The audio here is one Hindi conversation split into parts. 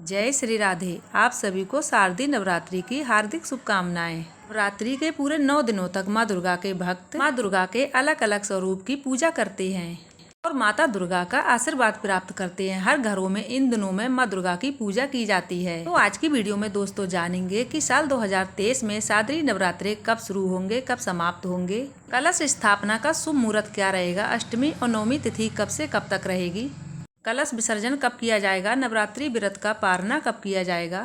जय श्री राधे। आप सभी को शारदीय नवरात्रि की हार्दिक शुभकामनाएं। नवरात्रि के पूरे 9 दिनों तक माँ दुर्गा के भक्त माँ दुर्गा के अलग अलग स्वरूप की पूजा करते हैं और माता दुर्गा का आशीर्वाद प्राप्त करते हैं। हर घरों में इन दिनों में माँ दुर्गा की पूजा की जाती है। तो आज की वीडियो में दोस्तों जानेंगे कि साल 2023 में शारदीय नवरात्रि कब शुरू होंगे, कब समाप्त होंगे, कलश स्थापना का शुभ मुहूर्त क्या रहेगा, अष्टमी और नवमी तिथि कब से कब तक रहेगी, कलश विसर्जन कब किया जाएगा, नवरात्रि व्रत का पारना कब किया जाएगा।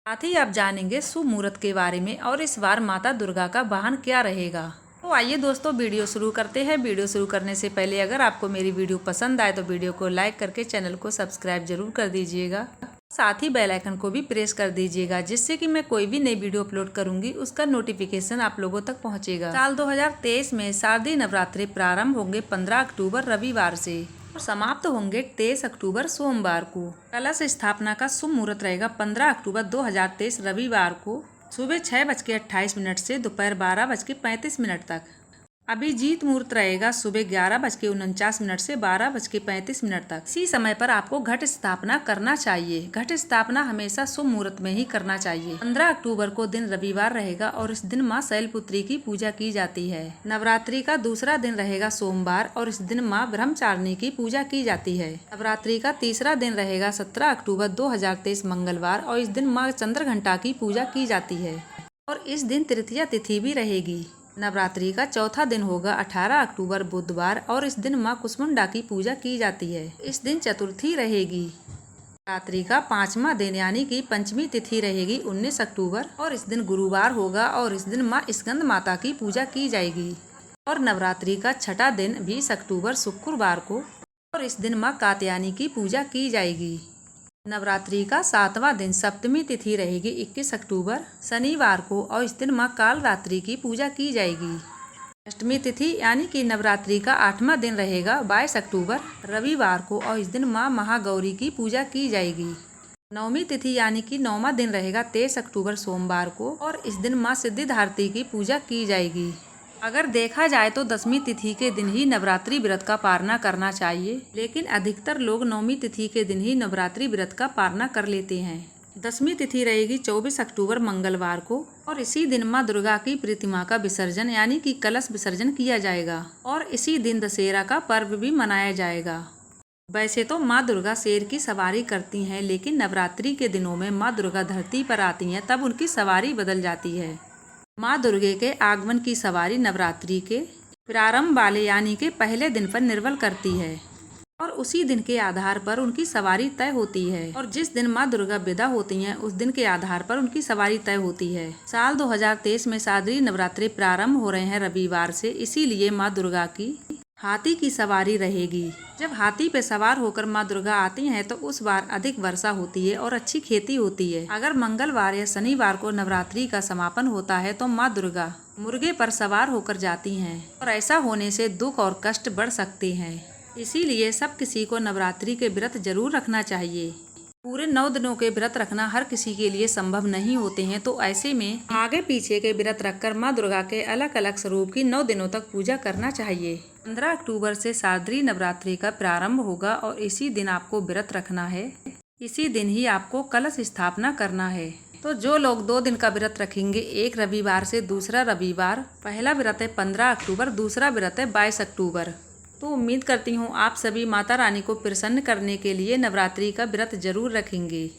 साथ ही आप जानेंगे शुभ मुहूर्त के बारे में और इस बार माता दुर्गा का वाहन क्या रहेगा। तो आइए दोस्तों वीडियो शुरू करते हैं। वीडियो शुरू करने से पहले अगर आपको मेरी वीडियो पसंद आए तो वीडियो को लाइक करके चैनल को सब्सक्राइब जरूर कर दीजिएगा। साथ ही बेल आइकन को भी प्रेस कर दीजिएगा, जिससे कि मैं कोई भी नई वीडियो अपलोड करूंगी उसका नोटिफिकेशन आप लोगों तक पहुंचेगा। साल 2023 में शारदीय नवरात्रि प्रारंभ होंगे 15 अक्टूबर रविवार से और समाप्त होंगे 23 अक्टूबर सोमवार को। कलश स्थापना का शुभ मुहूर्त रहेगा 15 अक्टूबर 2023 रविवार को सुबह 6:28 से दोपहर 12:35 तक। अभिजीत मुहूर्त रहेगा सुबह 11:49 से 12:35 तक। इसी समय पर आपको घट स्थापना करना चाहिए। घट स्थापना हमेशा शुभ मुहूर्त में ही करना चाहिए। 15 अक्टूबर को दिन रविवार रहेगा और इस दिन माँ शैलपुत्री की पूजा की जाती है। नवरात्रि का दूसरा दिन रहेगा सोमवार और इस दिन माँ ब्रह्मचारिणी की पूजा की जाती है। नवरात्रि का तीसरा दिन रहेगा 17 अक्टूबर 2023 मंगलवार और इस दिन माँ चंद्रघंटा की पूजा की जाती है और इस दिन तृतीया तिथि भी रहेगी। नवरात्रि का चौथा दिन होगा 18 अक्टूबर बुधवार और इस दिन माँ कुष्मांडा की पूजा की जाती है। इस दिन चतुर्थी रहेगी। नवरात्रि का 5वां दिन यानी कि पंचमी तिथि रहेगी 19 अक्टूबर और इस दिन गुरुवार होगा और इस दिन माँ स्कंद माता की पूजा की जाएगी। और नवरात्रि का 6वां दिन 20 अक्टूबर शुक्रवार को और इस दिन माँ कात्यायनी की पूजा की जाएगी। नवरात्रि का 7वां दिन सप्तमी तिथि रहेगी 21 अक्टूबर शनिवार को और इस दिन माँ कालरात्रि की पूजा की जाएगी। अष्टमी तिथि यानी कि नवरात्रि का 8वां दिन रहेगा 22 अक्टूबर रविवार को और इस दिन माँ महागौरी की पूजा की जाएगी। नवमी तिथि यानी कि 9वां दिन रहेगा 23 अक्टूबर सोमवार को और इस दिन माँ सिद्धिदात्री की पूजा की जाएगी। अगर देखा जाए तो 10वीं तिथि के दिन ही नवरात्रि व्रत का पारना करना चाहिए, लेकिन अधिकतर लोग 9वीं तिथि के दिन ही नवरात्रि व्रत का पारना कर लेते हैं। 10वीं तिथि रहेगी 24 अक्टूबर मंगलवार को और इसी दिन माँ दुर्गा की प्रतिमा का विसर्जन यानी कि कलश विसर्जन किया जाएगा और इसी दिन दशहरा का पर्व भी मनाया जाएगा। वैसे तो माँ दुर्गा शेर की सवारी करती हैं, लेकिन नवरात्रि के दिनों में माँ दुर्गा धरती पर आती हैं तब उनकी सवारी बदल जाती है। माँ दुर्गे के आगमन की सवारी नवरात्रि के प्रारंभ वाले यानी के पहले दिन पर निर्भर करती है और उसी दिन के आधार पर उनकी सवारी तय होती है और जिस दिन माँ दुर्गा विदा होती हैं उस दिन के आधार पर उनकी सवारी तय होती है। साल 2023 में शारदीय नवरात्रि प्रारंभ हो रहे हैं रविवार से, इसीलिए माँ दुर्गा की हाथी की सवारी रहेगी। जब हाथी पे सवार होकर माँ दुर्गा आती हैं तो उस बार अधिक वर्षा होती है और अच्छी खेती होती है। अगर मंगलवार या शनिवार को नवरात्रि का समापन होता है तो माँ दुर्गा मुर्गे पर सवार होकर जाती हैं और ऐसा होने से दुख और कष्ट बढ़ सकते हैं। इसीलिए सब किसी को नवरात्रि के व्रत जरूर रखना चाहिए। पूरे 9 दिनों के व्रत रखना हर किसी के लिए संभव नहीं होते हैं, तो ऐसे में आगे पीछे के व्रत रखकर माँ दुर्गा के अलग अलग स्वरूप की 9 दिनों तक पूजा करना चाहिए। 15 अक्टूबर से शारदीय नवरात्रि का प्रारंभ होगा और इसी दिन आपको व्रत रखना है। इसी दिन ही आपको कलश स्थापना करना है। तो जो लोग 2 दिन का व्रत रखेंगे, एक रविवार से दूसरा रविवार, पहला व्रत है 15 अक्टूबर, दूसरा व्रत है 22 अक्टूबर। तो उम्मीद करती हूँ आप सभी माता रानी को प्रसन्न करने के लिए नवरात्रि का व्रत जरूर रखेंगे।